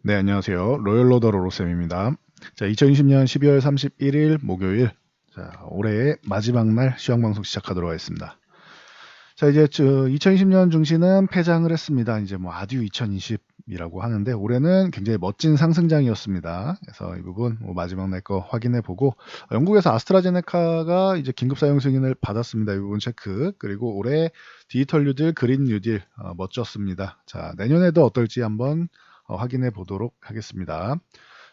네, 안녕하세요. 로열로더 로로쌤입니다. 자, 2020년 12월 31일 목요일, 자, 올해의 마지막 날 시황방송 시작하도록 하겠습니다. 자, 이제 2020년 중시는 패장을 했습니다. 이제 뭐 아듀 2020이라고 하는데 올해는 굉장히 멋진 상승장이었습니다. 그래서 이 부분 뭐 마지막 날 거 확인해 보고, 영국에서 아스트라제네카가 이제 긴급 사용 승인을 받았습니다. 이 부분 체크. 그리고 올해 디지털 뉴딜, 그린 뉴딜 멋졌습니다. 자, 내년에도 어떨지 한번 확인해 보도록 하겠습니다.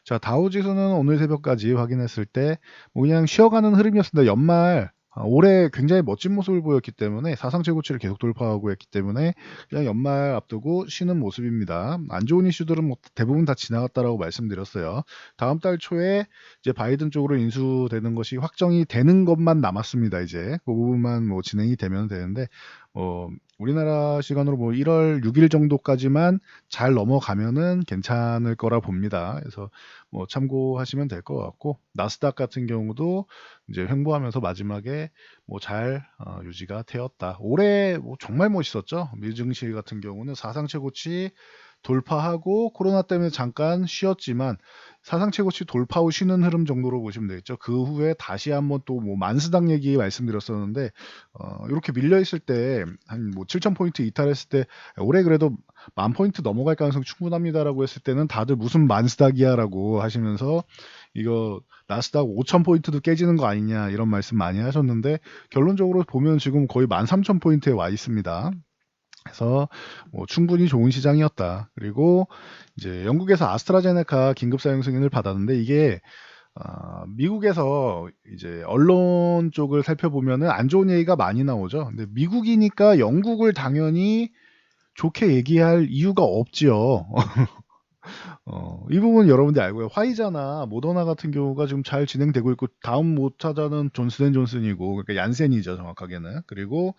자, 다우 지수는 오늘 새벽까지 확인했을 때 뭐 그냥 쉬어가는 흐름이었습니다. 연말 올해 굉장히 멋진 모습을 보였기 때문에 사상 최고치를 계속 돌파하고 했기 때문에 그냥 연말 앞두고 쉬는 모습입니다. 안 좋은 이슈들은 뭐 대부분 다 지나갔다라고 말씀드렸어요. 다음 달 초에 이제 바이든 쪽으로 인수되는 것이 확정이 되는 것만 남았습니다. 이제 그 부분만 뭐 진행이 되면 되는데 우리나라 시간으로 뭐 1월 6일 정도까지만 잘 넘어가면은 괜찮을 거라 봅니다. 그래서 뭐 참고하시면 될 것 같고, 나스닥 같은 경우도 이제 횡보하면서 마지막에 뭐 잘 유지가 되었다. 올해 뭐 정말 멋있었죠. 미증시 같은 경우는 사상 최고치 돌파하고 코로나 때문에 잠깐 쉬었지만 사상 최고치 돌파 후 쉬는 흐름 정도로 보시면 되겠죠. 그 후에 다시 한번 또 뭐 만스닥 얘기 말씀드렸었는데 이렇게 밀려 있을 때 한 뭐 7,000포인트 이탈했을 때 올해 그래도 10,000포인트 넘어갈 가능성이 충분합니다라고 했을 때는 다들 무슨 만스닥이야라고 하시면서 이거 나스닥 5,000포인트도 깨지는 거 아니냐 이런 말씀 많이 하셨는데, 결론적으로 보면 지금 거의 13,000포인트에 와 있습니다. 그래서 뭐 충분히 좋은 시장이었다. 그리고 이제 영국에서 아스트라제네카 긴급 사용 승인을 받았는데, 이게 미국에서 이제 언론 쪽을 살펴보면은 안 좋은 얘기가 많이 나오죠. 근데 미국이니까 영국을 당연히 좋게 얘기할 이유가 없지요. 이 부분 여러분들이 알고요. 화이자나 모더나 같은 경우가 지금 잘 진행되고 있고, 다음 못 찾아는 존슨앤존슨이고, 그러니까 얀센이죠, 정확하게는. 그리고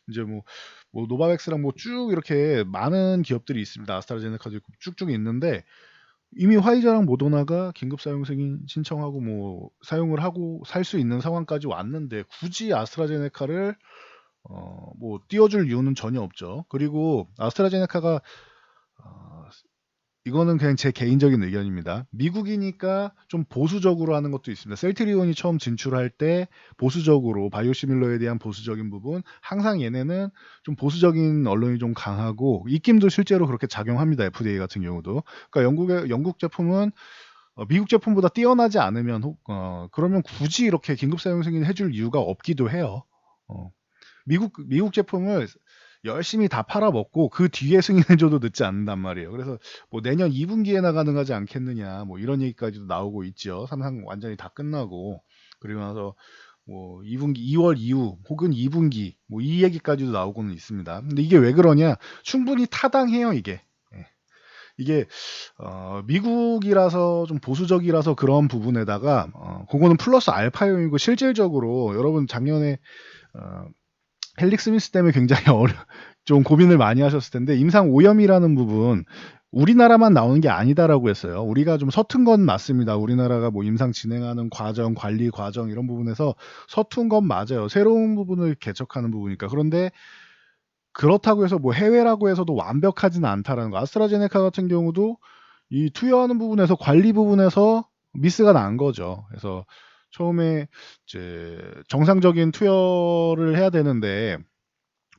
이제 뭐 노바백스랑 뭐 쭉 이렇게 많은 기업들이 있습니다. 아스트라제네카도 있고 쭉쭉 있는데, 이미 화이자랑 모더나가 긴급 사용 승인 신청하고 뭐 사용을 하고 살 수 있는 상황까지 왔는데, 굳이 아스트라제네카를 뭐 띄워줄 이유는 전혀 없죠. 그리고 아스트라제네카가 어, 이거는 그냥 제 개인적인 의견입니다. 미국이니까 좀 보수적으로 하는 것도 있습니다. 셀트리온이 처음 진출할 때 보수적으로 바이오시밀러에 대한 보수적인 부분, 항상 얘네는 좀 보수적인 언론이 좀 강하고 입김도 실제로 그렇게 작용합니다. FDA 같은 경우도. 그러니까 영국 제품은 미국 제품보다 뛰어나지 않으면 그러면 굳이 이렇게 긴급 사용 승인 해줄 이유가 없기도 해요. 어, 미국 제품을 열심히 다 팔아먹고 그 뒤에 승인해줘도 늦지 않는단 말이에요. 그래서 뭐 내년 2분기에 나가능하지 않겠느냐 뭐 이런 얘기까지도 나오고 있죠. 삼상 완전히 다 끝나고 그리고 나서 뭐 2분기 2월 이후 혹은 2분기 뭐 이 얘기까지도 나오고는 있습니다. 근데 이게 왜 그러냐? 충분히 타당해요 이게. 예. 이게 미국이라서 좀 보수적이라서 그런 부분에다가 그거는 플러스 알파용이고, 실질적으로 여러분 작년에 어, 헬릭 스미스 때문에 굉장히 좀 고민을 많이 하셨을 텐데, 임상 오염이라는 부분 우리나라만 나오는 게 아니다라고 했어요. 우리가 좀 서툰 건 맞습니다. 우리나라가 뭐 임상 진행하는 과정, 관리 과정 이런 부분에서 서툰 건 맞아요. 새로운 부분을 개척하는 부분이니까. 그런데 그렇다고 해서 뭐 해외라고 해서도 완벽하지는 않다라는 거. 아스트라제네카 같은 경우도 이 투여하는 부분에서 관리 부분에서 미스가 난 거죠. 그래서 처음에 이제 정상적인 투여를 해야 되는데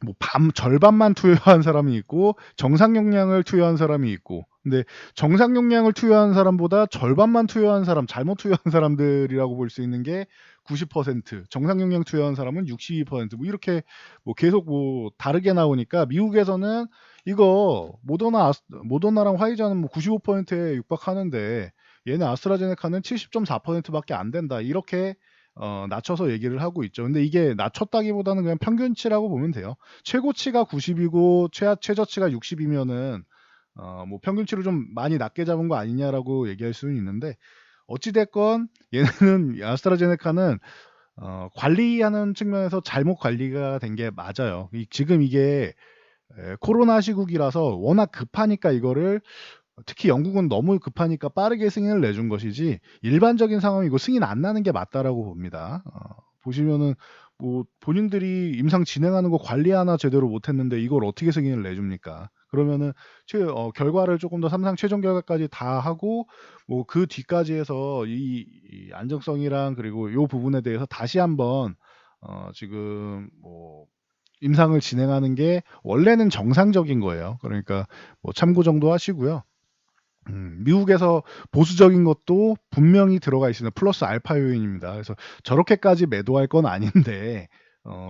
뭐 절반만 투여한 사람이 있고 정상 용량을 투여한 사람이 있고, 근데 정상 용량을 투여한 사람보다 절반만 투여한 사람, 잘못 투여한 사람들이라고 볼 수 있는 게 90%, 정상 용량 투여한 사람은 62%, 뭐 이렇게 뭐 계속 뭐 다르게 나오니까, 미국에서는 이거 모더나랑 화이자는 뭐 95%에 육박하는데 얘네 아스트라제네카는 70.4%밖에 안 된다, 이렇게 낮춰서 얘기를 하고 있죠. 근데 이게 낮췄다기보다는 그냥 평균치라고 보면 돼요. 최고치가 90이고 최저치가 60이면은 뭐 평균치를 좀 많이 낮게 잡은 거 아니냐라고 얘기할 수는 있는데, 어찌 됐건 얘네는 아스트라제네카는 관리하는 측면에서 잘못 관리가 된 게 맞아요. 지금 이게 코로나 시국이라서 워낙 급하니까 이거를, 특히 영국은 너무 급하니까 빠르게 승인을 내준 것이지, 일반적인 상황이고 승인 안 나는 게 맞다라고 봅니다. 보시면은 뭐 본인들이 임상 진행하는 거 관리 하나 제대로 못했는데 이걸 어떻게 승인을 내줍니까? 그러면은 결과를 조금 더 삼상 최종 결과까지 다 하고 뭐 그 뒤까지 해서 이 안정성이랑 그리고 요 부분에 대해서 다시 한번 지금 뭐 임상을 진행하는 게 원래는 정상적인 거예요. 그러니까 뭐 참고 정도 하시고요. 미국에서 보수적인 것도 분명히 들어가 있습니다. 플러스 알파 요인입니다. 그래서 저렇게까지 매도할 건 아닌데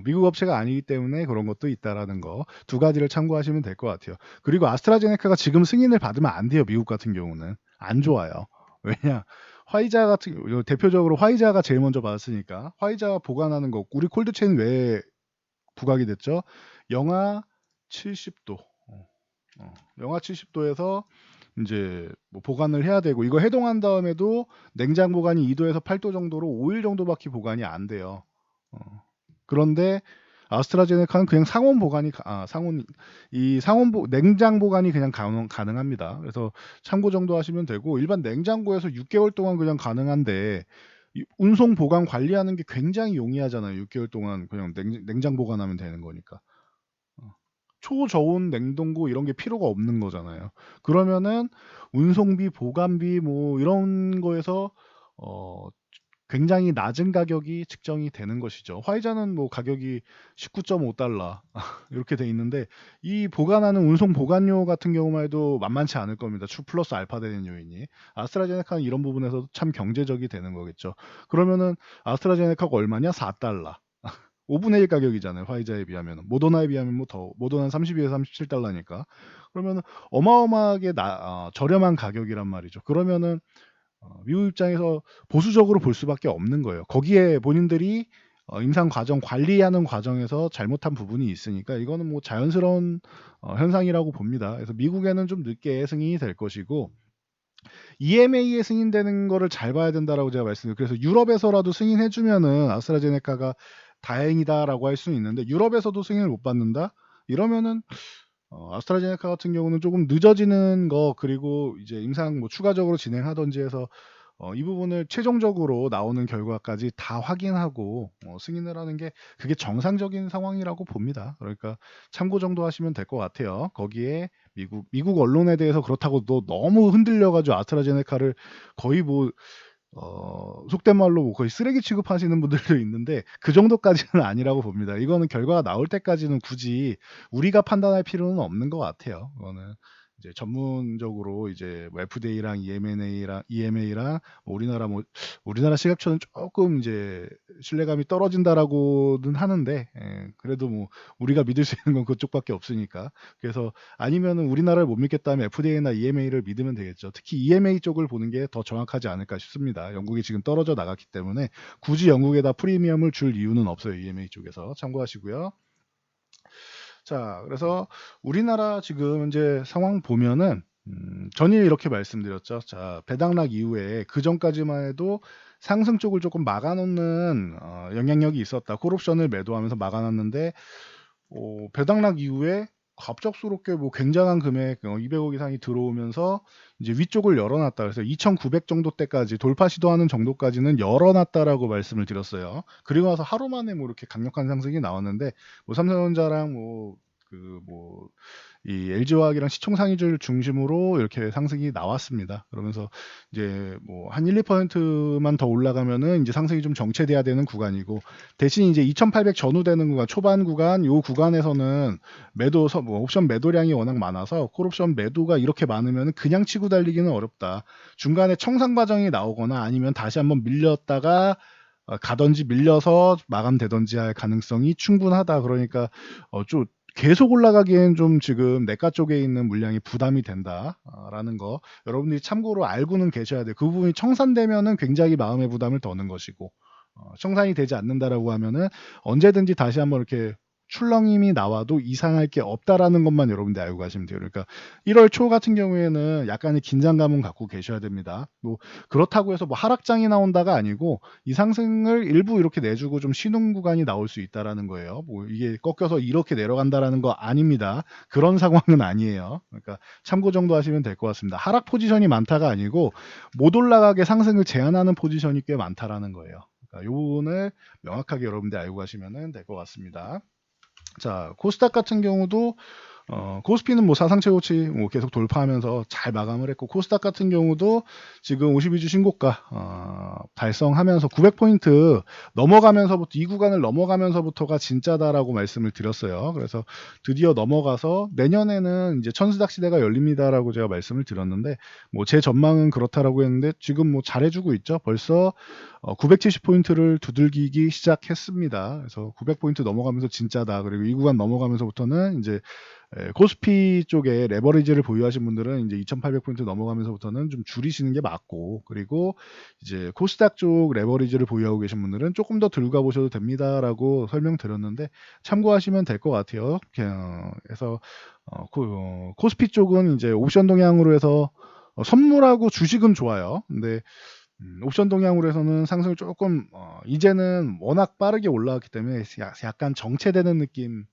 미국 업체가 아니기 때문에 그런 것도 있다라는 거 두 가지를 참고하시면 될 것 같아요. 그리고 아스트라제네카가 지금 승인을 받으면 안 돼요. 미국 같은 경우는 안 좋아요. 왜냐 화이자 같은 대표적으로 화이자가 제일 먼저 받았으니까 화이자 보관하는 거 우리 콜드체인 왜 부각이 됐죠? 영하 70도. 영하 70도에서 이제 뭐 보관을 해야 되고 이거 해동한 다음에도 냉장 보관이 2도에서 8도 정도로 5일 정도밖에 보관이 안 돼요. 어, 그런데 아스트라제네카는 그냥 상온 보관이 냉장 보관이 그냥 가능합니다. 그래서 참고 정도 하시면 되고 일반 냉장고에서 6개월 동안 그냥 가능한데 운송 보관 관리하는 게 굉장히 용이하잖아요. 6개월 동안 그냥 냉장 보관하면 되는 거니까. 초저온 냉동고 이런 게 필요가 없는 거잖아요. 그러면은 운송비, 보관비 뭐 이런 거에서 어 굉장히 낮은 가격이 측정이 되는 것이죠. 화이자는 뭐 가격이 19.5달러 이렇게 돼 있는데 이 보관하는 운송 보관료 같은 경우만 해도 만만치 않을 겁니다. 추 플러스 알파 되는 요인이. 아스트라제네카는 이런 부분에서도 참 경제적이 되는 거겠죠. 그러면은 아스트라제네카가 얼마냐? 4달러. 5분의 1 가격이잖아요. 화이자에 비하면. 모더나에 비하면 뭐 더, 모더나는 32에서 37달러니까. 그러면 어마어마하게 저렴한 가격이란 말이죠. 그러면은 미국 입장에서 보수적으로 볼 수밖에 없는 거예요. 거기에 본인들이 임상 과정 관리하는 과정에서 잘못한 부분이 있으니까 이거는 뭐 자연스러운 현상이라고 봅니다. 그래서 미국에는 좀 늦게 승인이 될 것이고 EMA에 승인되는 거를 잘 봐야 된다라고 제가 말씀드려요. 그래서 유럽에서라도 승인해주면은 아스트라제네카가 다행이다라고 할 수는 있는데 유럽에서도 승인을 못 받는다? 이러면은 아스트라제네카 같은 경우는 조금 늦어지는 거 그리고 이제 임상 뭐 추가적으로 진행하든지 해서 이 부분을 최종적으로 나오는 결과까지 다 확인하고 승인을 하는 게 그게 정상적인 상황이라고 봅니다. 그러니까 참고 정도 하시면 될 것 같아요. 거기에 미국 언론에 대해서 그렇다고 너무 흔들려가지고 아스트라제네카를 거의 뭐 속된 말로 뭐 거의 쓰레기 취급하시는 분들도 있는데 그 정도까지는 아니라고 봅니다. 이거는 결과가 나올 때까지는 굳이 우리가 판단할 필요는 없는 것 같아요. 그거는 이제 전문적으로 이제 뭐 FDA랑 EMA랑 우리나라 식약처는 조금 이제 신뢰감이 떨어진다라고는 하는데 그래도 뭐 우리가 믿을 수 있는 건 그쪽밖에 없으니까 그래서 아니면은 우리나라를 못 믿겠다면 FDA나 EMA를 믿으면 되겠죠. 특히 EMA 쪽을 보는 게 더 정확하지 않을까 싶습니다. 영국이 지금 떨어져 나갔기 때문에 굳이 영국에다 프리미엄을 줄 이유는 없어요. EMA 쪽에서 참고하시고요. 자, 그래서 우리나라 지금 이제 상황 보면은 전에 이렇게 말씀드렸죠. 자, 배당락 이후에 그 전까지만 해도 상승 쪽을 조금 막아놓는 영향력이 있었다. 콜옵션을 매도하면서 막아놨는데 배당락 이후에 갑작스럽게 뭐 굉장한 금액 200억 이상이 들어오면서 이제 위쪽을 열어놨다. 그래서 2,900 정도 때까지 돌파 시도하는 정도까지는 열어놨다라고 말씀을 드렸어요. 그리고 나서 하루 만에 뭐 이렇게 강력한 상승이 나왔는데 뭐 삼성전자랑 이 LG화학이랑 시총상위주를 중심으로 이렇게 상승이 나왔습니다. 그러면서 이제 뭐 한 1, 2%만 더 올라가면은 이제 상승이 좀 정체돼야 되는 구간이고 대신 이제 2,800 전후되는 구간, 초반 구간, 요 구간에서는 옵션 매도량이 워낙 많아서 콜옵션 매도가 이렇게 많으면 그냥 치고 달리기는 어렵다. 중간에 청산 과정이 나오거나 아니면 다시 한번 밀렸다가 가든지 밀려서 마감되든지 할 가능성이 충분하다. 그러니까 좀 계속 올라가기엔 좀 지금 내과 쪽에 있는 물량이 부담이 된다라는 거 여러분들이 참고로 알고는 계셔야 돼요. 그 부분이 청산되면은 굉장히 마음의 부담을 더는 것이고 청산이 되지 않는다라고 하면은 언제든지 다시 한번 이렇게 출렁임이 나와도 이상할 게 없다라는 것만 여러분들 알고 가시면 돼요. 그러니까 1월 초 같은 경우에는 약간의 긴장감은 갖고 계셔야 됩니다. 뭐 그렇다고 해서 뭐 하락장이 나온다가 아니고 이 상승을 일부 이렇게 내주고 좀 쉬는 구간이 나올 수 있다라는 거예요. 뭐 이게 꺾여서 이렇게 내려간다라는 거 아닙니다. 그런 상황은 아니에요. 그러니까 참고 정도 하시면 될 것 같습니다. 하락 포지션이 많다가 아니고 못 올라가게 상승을 제한하는 포지션이 꽤 많다라는 거예요. 그러니까 이 부분을 명확하게 여러분들 알고 가시면 될 것 같습니다. 자, 코스닥 같은 경우도 코스피는 뭐 사상 최고치 뭐 계속 돌파하면서 잘 마감을 했고, 코스닥 같은 경우도 지금 52주 신고가 달성하면서 900포인트 넘어가면서부터, 이 구간을 넘어가면서부터가 진짜다라고 말씀을 드렸어요. 그래서 드디어 넘어가서 내년에는 이제 천스닥 시대가 열립니다라고 제가 말씀을 드렸는데, 뭐 제 전망은 그렇다라고 했는데 지금 뭐 잘해주고 있죠. 벌써 970포인트를 두들기기 시작했습니다. 그래서 900포인트 넘어가면서 진짜다. 그리고 이 구간 넘어가면서부터는 이제 코스피 쪽에 레버리지를 보유하신 분들은 이제 2800포인트 넘어가면서부터는 좀 줄이시는 게 맞고, 그리고 이제 코스닥 쪽 레버리지를 보유하고 계신 분들은 조금 더 들고 가보셔도 됩니다라고 설명드렸는데 참고하시면 될 것 같아요. 그래서 코스피 쪽은 이제 옵션 동향으로 해서 선물하고 주식은 좋아요. 근데 옵션 동향으로 해서는 상승을 조금 이제는 워낙 빠르게 올라왔기 때문에 약간 정체되는 느낌.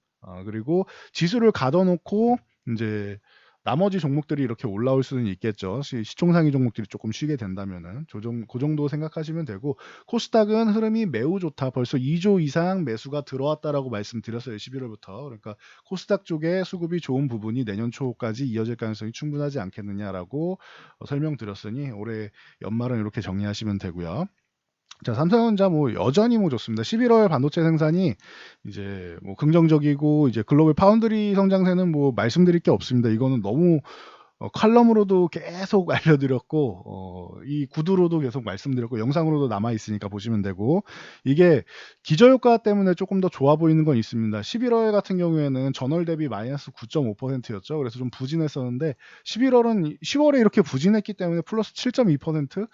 그리고 지수를 가둬놓고 이제 나머지 종목들이 이렇게 올라올 수는 있겠죠. 시총상위 종목들이 조금 쉬게 된다면은 그 정도 생각하시면 되고, 코스닥은 흐름이 매우 좋다. 벌써 2조 이상 매수가 들어왔다라고 말씀드렸어요. 11월부터. 그러니까 코스닥 쪽에 수급이 좋은 부분이 내년 초까지 이어질 가능성이 충분하지 않겠느냐라고 설명드렸으니 올해 연말은 이렇게 정리하시면 되고요. 자, 삼성전자 뭐 여전히 뭐 좋습니다. 11월 반도체 생산이 이제 뭐 긍정적이고, 이제 글로벌 파운드리 성장세는 뭐 말씀드릴 게 없습니다. 이거는 너무 칼럼으로도 계속 알려드렸고, 이 구두로도 계속 말씀드렸고, 영상으로도 남아있으니까 보시면 되고, 이게 기저효과 때문에 조금 더 좋아 보이는 건 있습니다. 11월 같은 경우에는 전월 대비 마이너스 9.5%였죠. 그래서 좀 부진했었는데, 10월에 이렇게 부진했기 때문에 플러스 7.2%?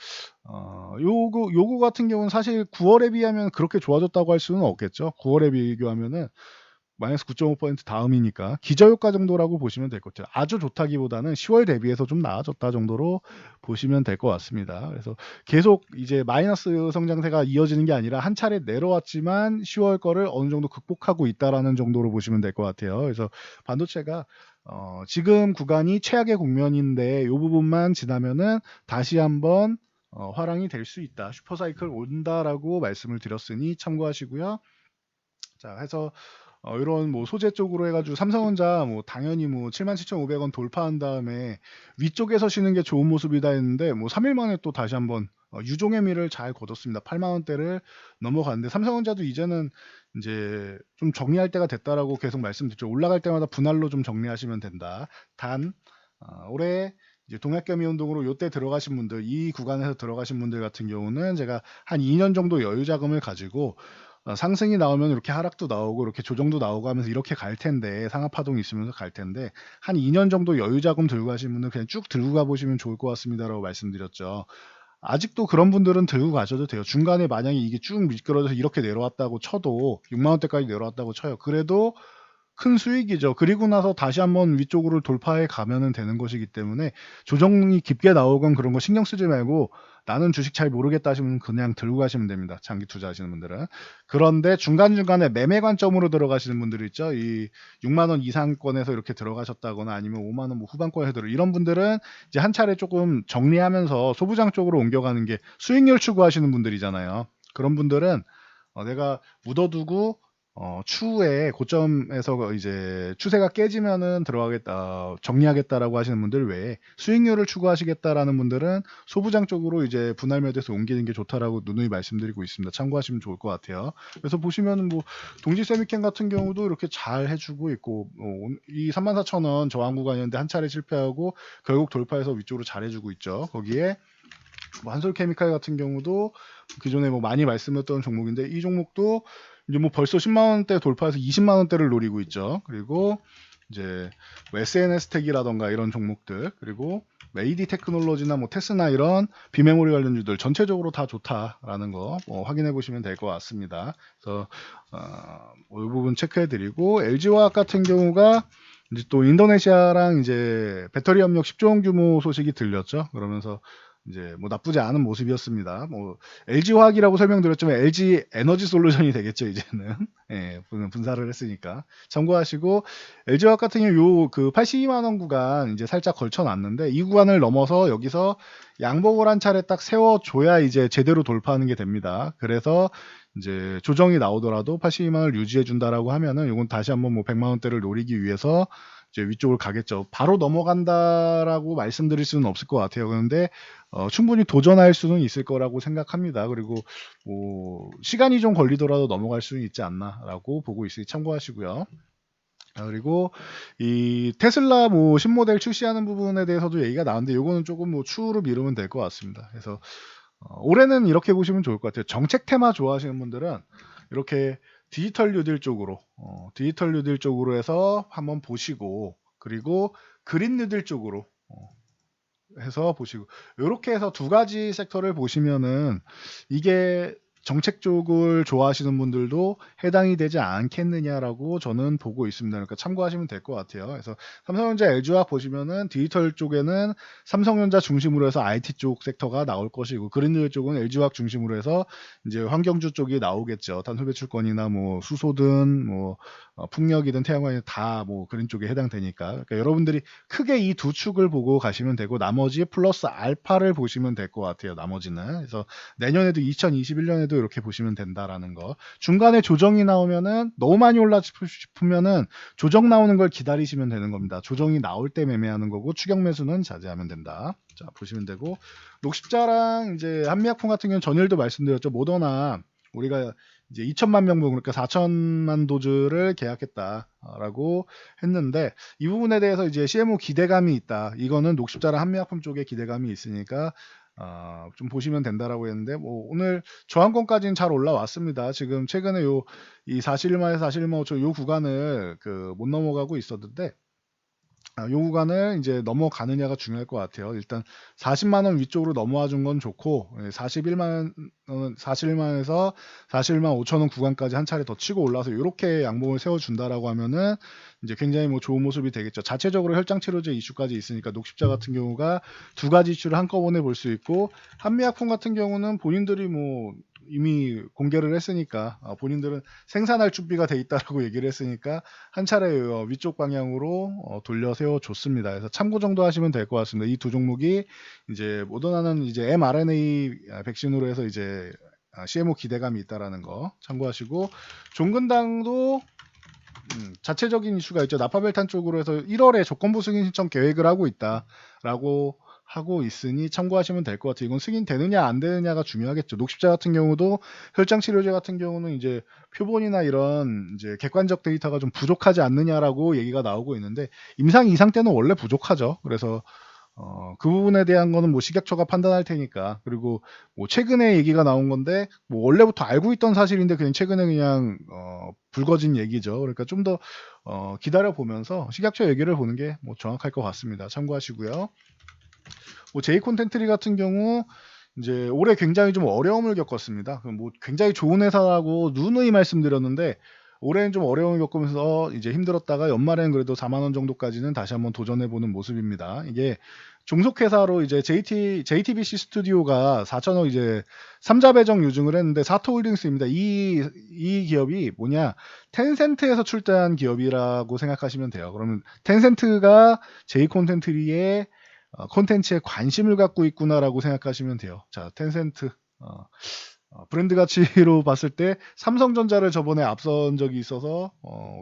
요거 같은 경우는 사실 9월에 비하면 그렇게 좋아졌다고 할 수는 없겠죠. 9월에 비교하면은 마이너스 9.5% 다음이니까 기저효과 정도라고 보시면 될 것 같아요. 아주 좋다기보다는 10월 대비해서 좀 나아졌다 정도로 보시면 될 것 같습니다. 그래서 계속 이제 마이너스 성장세가 이어지는 게 아니라 한 차례 내려왔지만 10월 거를 어느 정도 극복하고 있다라는 정도로 보시면 될 것 같아요. 그래서 반도체가 지금 구간이 최악의 국면인데 이 부분만 지나면은 다시 한번 화랑이 될 수 있다. 슈퍼사이클 온다라고 말씀을 드렸으니 참고하시고요. 자, 해서 이런 뭐 소재 쪽으로 해가지고 삼성전자 뭐 당연히 뭐 77,500원 돌파한 다음에 위쪽에서 쉬는 게 좋은 모습이다 했는데, 뭐 3일 만에 또 다시 한번 유종의 미를 잘 거뒀습니다. 8만 원대를 넘어갔는데, 삼성전자도 이제는 이제 좀 정리할 때가 됐다라고 계속 말씀드렸죠. 올라갈 때마다 분할로 좀 정리하시면 된다. 단 올해 이제 동학개미 운동으로 요때 들어가신 분들, 이 구간에서 들어가신 분들 같은 경우는 제가 한 2년 정도 여유 자금을 가지고 상승이 나오면 이렇게 하락도 나오고 이렇게 조정도 나오고 하면서 이렇게 갈 텐데, 상하 파동이 있으면서 갈 텐데, 한 2년 정도 여유 자금 들고 가신 분은 그냥 쭉 들고 가보시면 좋을 것 같습니다라고 말씀드렸죠. 아직도 그런 분들은 들고 가셔도 돼요. 중간에 만약에 이게 쭉 미끄러져서 이렇게 내려왔다고 쳐도, 6만 원대까지 내려왔다고 쳐요. 그래도 큰 수익이죠. 그리고 나서 다시 한번 위쪽으로 돌파해 가면은 되는 것이기 때문에, 조정이 깊게 나오건 그런 거 신경 쓰지 말고, 나는 주식 잘 모르겠다 하시면 그냥 들고 가시면 됩니다. 장기 투자하시는 분들은. 그런데 중간중간에 매매 관점으로 들어가시는 분들 있죠. 이 6만 원 이상권에서 이렇게 들어가셨다거나 아니면 5만 원 뭐 후반권에 이런 분들은 이제 한 차례 조금 정리하면서 소부장 쪽으로 옮겨가는 게 수익률 추구하시는 분들이잖아요. 그런 분들은 내가 묻어두고 추후에 고점에서 이제 추세가 깨지면은 들어가겠다, 정리하겠다라고 하시는 분들 외에 수익률을 추구하시겠다라는 분들은 소부장 쪽으로 이제 분할 매도해서 옮기는 게 좋다라고 누누이 말씀드리고 있습니다. 참고하시면 좋을 것 같아요. 그래서 보시면은 뭐 동지 세미캠 같은 경우도 이렇게 잘 해주고 있고, 이 34,000원 저항 구간이었는데 한 차례 실패하고 결국 돌파해서 위쪽으로 잘 해주고 있죠. 거기에 뭐 한솔케미칼 같은 경우도 기존에 뭐 많이 말씀했던 종목인데, 이 종목도 이제 뭐 벌써 10만 원대 돌파해서 20만 원대를 노리고 있죠. 그리고 이제 뭐 SNS 텍이라던가 이런 종목들, 그리고 AD 테크놀로지나 뭐 테스나 이런 비메모리 관련주들 전체적으로 다 좋다라는 거 확인해 보시면 될 것 같습니다. 그래서 이 부분 체크해 드리고, LG화학 같은 경우가 이제 또 인도네시아랑 이제 배터리 협력 10조 원 규모 소식이 들렸죠. 그러면서 이제 뭐 나쁘지 않은 모습이었습니다. 뭐 LG화학이라고 설명드렸지만 LG 에너지 솔루션이 되겠죠, 이제는. 예, 분사를 했으니까 참고하시고, LG화학 같은 경우 요그 82만 원 구간 이제 살짝 걸쳐놨는데, 이 구간을 넘어서 여기서 양봉을 한 차례 딱 세워줘야 이제 제대로 돌파하는 게 됩니다. 그래서 이제 조정이 나오더라도 82만 원을 유지해 준다라고 하면은, 이건 다시 한번 뭐 100만 원대를 노리기 위해서 이제 위쪽을 가겠죠. 바로 넘어간다라고 말씀드릴 수는 없을 것 같아요. 그런데 충분히 도전할 수는 있을 거라고 생각합니다. 그리고 뭐 시간이 좀 걸리더라도 넘어갈 수는 있지 않나라고 보고 있으니 참고하시고요. 그리고 이 테슬라 뭐 신모델 출시하는 부분에 대해서도 얘기가 나왔는데 요거는 조금 뭐 추후로 미루면 될 것 같습니다. 그래서 올해는 이렇게 보시면 좋을 것 같아요. 정책 테마 좋아하시는 분들은 이렇게 디지털 뉴딜 쪽으로 해서 한번 보시고, 그리고 그린 뉴딜 쪽으로 해서 보시고, 이렇게 해서 두 가지 섹터를 보시면은 이게 정책 쪽을 좋아하시는 분들도 해당이 되지 않겠느냐라고 저는 보고 있습니다. 그러니까 참고하시면 될 것 같아요. 그래서 삼성전자 LG화학 보시면은 디지털 쪽에는 삼성전자 중심으로 해서 IT 쪽 섹터가 나올 것이고, 그린뉴 쪽은 LG화학 중심으로 해서 이제 환경주 쪽이 나오겠죠. 탄소 배출권이나 뭐 수소든 뭐 풍력이든 태양광이든 다 뭐 그린 쪽에 해당되니까. 그러니까 여러분들이 크게 이 두 축을 보고 가시면 되고, 나머지 플러스 알파를 보시면 될 것 같아요. 나머지는. 그래서 내년에도 2021년에도 이렇게 보시면 된다라는 거. 중간에 조정이 나오면은 너무 많이 올라 싶으면은 조정 나오는 걸 기다리시면 되는 겁니다. 조정이 나올 때 매매하는 거고, 추격 매수는 자제하면 된다. 자, 보시면 되고, 녹십자랑 이제 한미약품 같은 경우는 전일도 말씀드렸죠. 모더나 우리가 이제 2천만 명분, 그러니까 4천만 도즈를 계약했다라고 했는데, 이 부분에 대해서 이제 CMO 기대감이 있다. 이거는 녹십자랑 한미약품 쪽에 기대감이 있으니까 좀 보시면 된다라고 했는데, 뭐 오늘 저항권까지는 잘 올라왔습니다. 지금 최근에 이 41만에서 41만 5천 요 구간을 못 넘어가고 있었는데, 요 구간을 이제 넘어가느냐가 중요할 것 같아요. 일단 40만 원 위쪽으로 넘어와 준 건 좋고, 41만에서 41만 5천 원 구간까지 한 차례 더 치고 올라서 이렇게 양봉을 세워준다라고 하면은 이제 굉장히 뭐 좋은 모습이 되겠죠. 자체적으로 혈장 치료제 이슈까지 있으니까 녹십자 같은 경우가 두 가지 이슈를 한꺼번에 볼 수 있고, 한미약품 같은 경우는 본인들이 뭐 이미 공개를 했으니까, 본인들은 생산할 준비가 돼 있다라고 얘기를 했으니까 한 차례 위쪽 방향으로 돌려 세워 줬습니다. 그래서 참고 정도 하시면 될 것 같습니다. 이 두 종목이 이제 모더나는 이제 mRNA 백신으로 해서 이제 CMO 기대감이 있다라는 거 참고하시고, 종근당도 자체적인 이슈가 있죠. 나파벨탄 쪽으로 해서 1월에 조건부 승인 신청 계획을 하고 있다라고 하고 있으니 참고하시면 될 것 같아요. 이건 승인되느냐 안 되느냐가 중요하겠죠. 녹십자 같은 경우도 혈장 치료제 같은 경우는 이제 표본이나 이런 이제 객관적 데이터가 좀 부족하지 않느냐라고 얘기가 나오고 있는데, 임상 이상 때는 원래 부족하죠. 그래서 그 부분에 대한 거는 뭐 식약처가 판단할 테니까. 그리고 뭐 최근에 얘기가 나온 건데 뭐 원래부터 알고 있던 사실인데 그냥 최근에 그냥 불거진 얘기죠. 그러니까 좀 더 기다려 보면서 식약처 얘기를 보는 게 뭐 정확할 것 같습니다. 참고하시고요. 뭐 제이 콘텐트리 같은 경우 이제 올해 굉장히 좀 어려움을 겪었습니다. 뭐 굉장히 좋은 회사라고 누누이 말씀드렸는데, 올해는 좀 어려움을 겪으면서 이제 힘들었다가 연말에는 그래도 4만 원 정도까지는 다시 한번 도전해보는 모습입니다. 이게 종속회사로 이제 JTBC 스튜디오가 4천억 이제 3자 배정 유증을 했는데, 사토홀딩스입니다. 이 기업이 뭐냐, 텐센트에서 출자한 기업이라고 생각하시면 돼요. 그러면 텐센트가 제이 콘텐트리의 콘텐츠에 관심을 갖고 있구나라고 생각하시면 돼요. 자, 텐센트 브랜드 가치로 봤을 때 삼성전자를 저번에 앞선 적이 있어서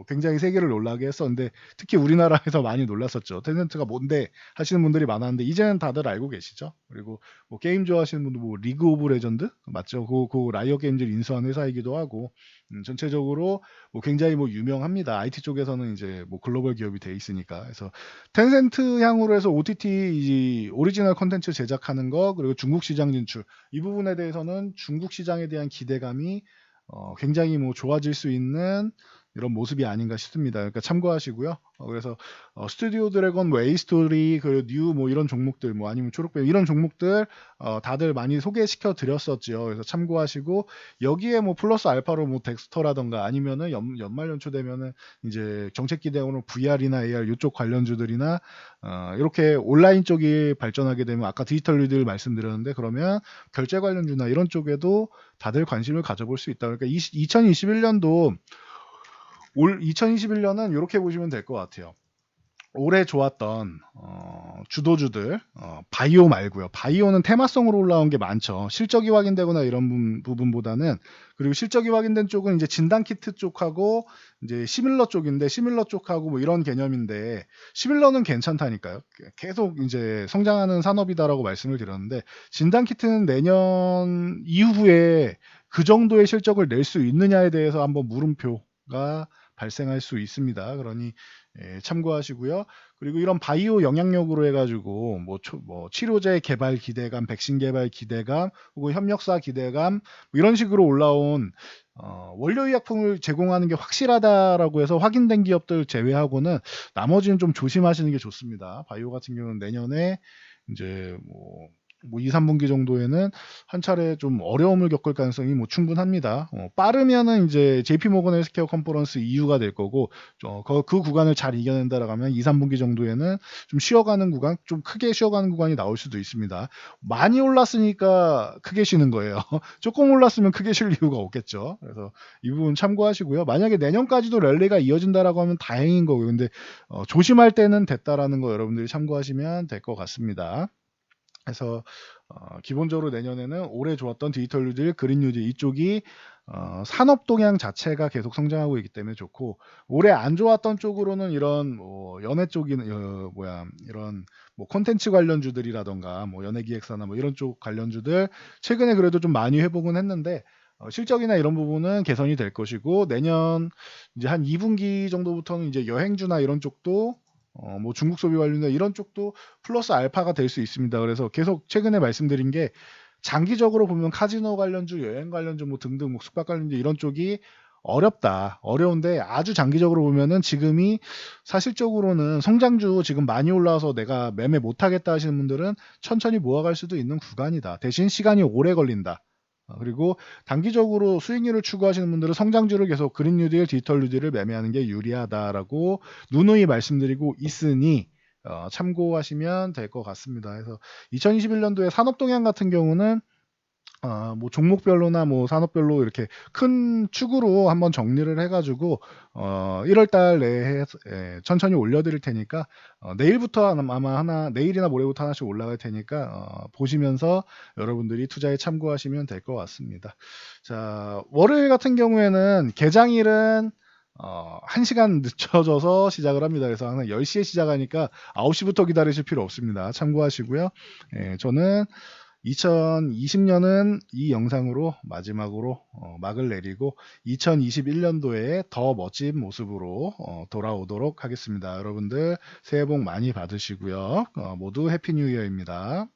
굉장히 세계를 놀라게 했었는데, 특히 우리나라에서 많이 놀랐었죠. 텐센트가 뭔데 하시는 분들이 많았는데 이제는 다들 알고 계시죠. 그리고 뭐 게임 좋아하시는 분들 뭐 리그 오브 레전드 맞죠? 그 라이엇 게임즈를 인수한 회사이기도 하고, 전체적으로 뭐 굉장히 뭐 유명합니다. IT 쪽에서는 이제 뭐 글로벌 기업이 돼 있으니까. 그래서 텐센트 향으로 해서 OTT 오리지널 콘텐츠 제작하는 거, 그리고 중국 시장 진출, 이 부분에 대해서는 중국 시장에 대한 기대감이 굉장히 뭐 좋아질 수 있는 이런 모습이 아닌가 싶습니다. 그러니까 참고하시고요. 그래서 스튜디오 드래곤, 뭐 에이스토리, 그리고 뉴 뭐 이런 종목들, 뭐 아니면 초록배 이런 종목들 다들 많이 소개시켜 드렸었죠. 그래서 참고하시고, 여기에 뭐 플러스 알파로 뭐 덱스터라던가 아니면은 연말 연초 되면은 이제 정책 기대으로 VR이나 AR 이쪽 관련주들이나 이렇게 온라인 쪽이 발전하게 되면, 아까 디지털 리들 말씀드렸는데, 그러면 결제 관련주나 이런 쪽에도 다들 관심을 가져볼 수 있다. 그러니까 2021년도 2021년은 이렇게 보시면 될 것 같아요. 올해 좋았던 주도주들, 바이오 말고요. 바이오는 테마성으로 올라온 게 많죠. 실적이 확인되거나 이런 부분보다는. 그리고 실적이 확인된 쪽은 이제 진단키트 쪽하고 이제 시밀러 쪽인데, 시밀러 쪽하고 뭐 이런 개념인데, 시밀러는 괜찮다니까요. 계속 이제 성장하는 산업이다라고 말씀을 드렸는데, 진단키트는 내년 이후에 그 정도의 실적을 낼 수 있느냐에 대해서 한번 물음표가 발생할 수 있습니다. 그러니 참고하시고요. 그리고 이런 바이오 영향력으로 해가지고 뭐 치료제 개발 기대감, 백신 개발 기대감, 혹은 협력사 기대감, 뭐 이런 식으로 올라온 원료의약품을 제공하는 게 확실하다라고 해서 확인된 기업들 제외하고는 나머지는 좀 조심하시는 게 좋습니다. 바이오 같은 경우는 내년에 이제 뭐 2, 3분기 정도에는 한 차례 좀 어려움을 겪을 가능성이 뭐 충분합니다. 빠르면은 이제 JP모건 헬스케어 컨퍼런스 이유가 될 거고, 그 구간을 잘 이겨낸다라고 하면 2, 3분기 정도에는 좀 쉬어가는 구간, 좀 크게 쉬어가는 구간이 나올 수도 있습니다. 많이 올랐으니까 크게 쉬는 거예요. 조금 올랐으면 크게 쉴 이유가 없겠죠. 그래서 이 부분 참고하시고요. 만약에 내년까지도 랠리가 이어진다라고 하면 다행인 거고요. 근데 조심할 때는 됐다라는 거 여러분들이 참고하시면 될 것 같습니다. 그래서 기본적으로 내년에는 올해 좋았던 디지털 뉴딜, 그린 뉴딜 이쪽이 산업 동향 자체가 계속 성장하고 있기 때문에 좋고, 올해 안 좋았던 쪽으로는 이런 뭐 연예 쪽이나 이런 뭐 콘텐츠 관련주들이라던가 뭐 연예기획사나 뭐 이런 쪽 관련주들 최근에 그래도 좀 많이 회복은 했는데, 실적이나 이런 부분은 개선이 될 것이고, 내년 이제 한 2분기 정도부터는 이제 여행주나 이런 쪽도 뭐 중국 소비 관련된 이런 쪽도 플러스 알파가 될 수 있습니다. 그래서 계속 최근에 말씀드린 게, 장기적으로 보면 카지노 관련주, 여행 관련주 뭐 등등 뭐 숙박 관련주 이런 쪽이 어려운데, 아주 장기적으로 보면은 지금이 사실적으로는 성장주 지금 많이 올라와서 내가 매매 못하겠다 하시는 분들은 천천히 모아갈 수도 있는 구간이다. 대신 시간이 오래 걸린다. 그리고 단기적으로 수익률을 추구하시는 분들은 성장주를 계속 그린 뉴딜, 디지털 뉴딜을 매매하는 게 유리하다라고 누누이 말씀드리고 있으니 참고하시면 될 것 같습니다. 그래서 2021년도에 산업 동향 같은 경우는 뭐 종목별로나 뭐 산업별로 이렇게 큰 축으로 한번 정리를 해가지고 1월달 내에 천천히 올려드릴 테니까, 내일부터 아마 내일이나 모레부터 하나씩 올라갈 테니까 보시면서 여러분들이 투자에 참고하시면 될 것 같습니다. 자, 월요일 같은 경우에는 개장일은 1시간 늦춰져서 시작을 합니다. 그래서 항상 10시에 시작하니까 9시부터 기다리실 필요 없습니다. 참고하시고요. 저는 2020년은 이 영상으로 마지막으로 막을 내리고 2021년도에 더 멋진 모습으로 돌아오도록 하겠습니다. 여러분들 새해 복 많이 받으시고요. 모두 해피 뉴 이어입니다.